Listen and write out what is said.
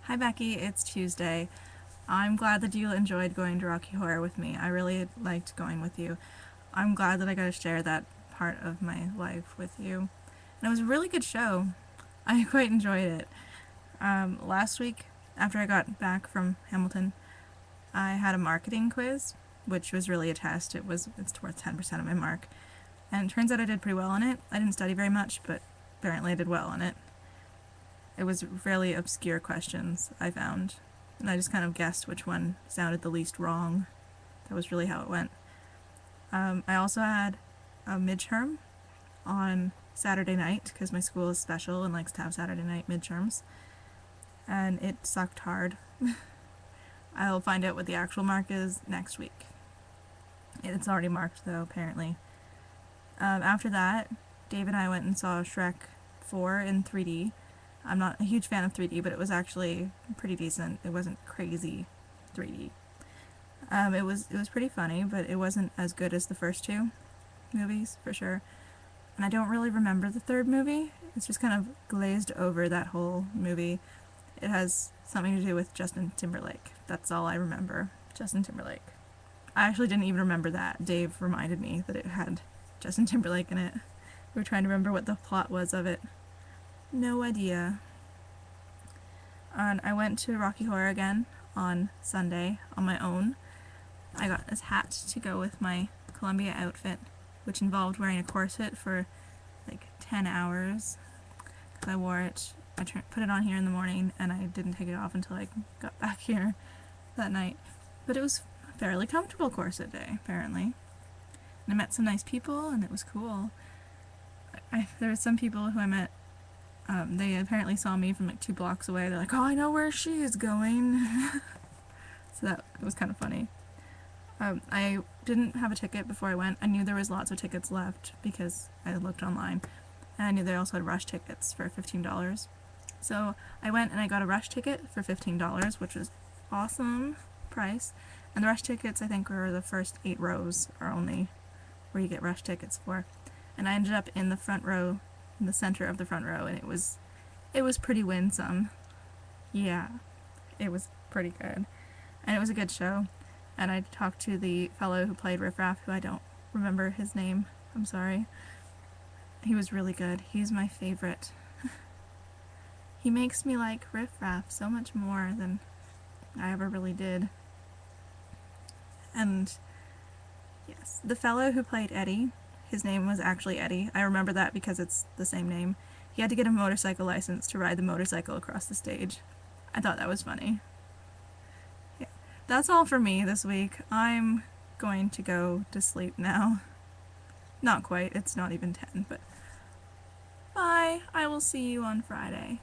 Hi Becky, it's Tuesday. I'm glad that you enjoyed going to Rocky Horror with me. I really liked going with you. I'm glad that I got to share that part of my life with you. And it was a really good show. I quite enjoyed it. Last week, after I got back from Hamilton, I had a marketing quiz, which was really a test. It's worth 10% of my mark. And it turns out I did pretty well on it. I didn't study very much, but apparently I did well on it. It was really obscure questions, I found, and I just kind of guessed which one sounded the least wrong. That was really how it went. I also had a midterm on Saturday night because my school is special and likes to have Saturday night midterms, and it sucked hard. I'll find out what the actual mark is next week. It's already marked though, apparently. After that, Dave and I went and saw Shrek 4 in 3D. I'm not a huge fan of 3D, but it was actually pretty decent. It wasn't crazy 3D. It was pretty funny, but it wasn't as good as the first two movies for sure. And I don't really remember the third movie. It's just kind of glazed over that whole movie. It has something to do with Justin Timberlake. That's all I remember. Justin Timberlake. I actually didn't even remember that. Dave reminded me that it had Justin Timberlake in it. We were trying to remember what the plot was of it. No idea. And I went to Rocky Horror again on Sunday on my own. I got this hat to go with my Columbia outfit, which involved wearing a corset for like 10 hours. I wore it, put it on here in the morning, and I didn't take it off until I got back here that night. But it was a fairly comfortable corset day, apparently. And I met some nice people, and it was cool. There were some people who I met. They apparently saw me from like 2 blocks away. They're like, "Oh, I know where she is going." So that it was kind of funny. I didn't have a ticket before I went. I knew there was lots of tickets left because I looked online, and I knew they also had rush tickets for $15. So I went and I got a rush ticket for $15, which was awesome price. And the rush tickets, I think, were the first 8 rows are only where you get rush tickets for. And I ended up in the front row, in the center of the front row, and it was pretty winsome. Yeah, it was pretty good. And it was a good show. And I talked to the fellow who played Riff Raff, who I don't remember his name. I'm sorry. He was really good. He's my favorite. He makes me like Riff Raff so much more than I ever really did. And yes, the fellow who played Eddie, his name was actually Eddie. I remember that because it's the same name. He had to get a motorcycle license to ride the motorcycle across the stage. I thought that was funny. Yeah. That's all for me this week. I'm going to go to sleep now. Not quite, it's not even 10, but bye. I will see you on Friday.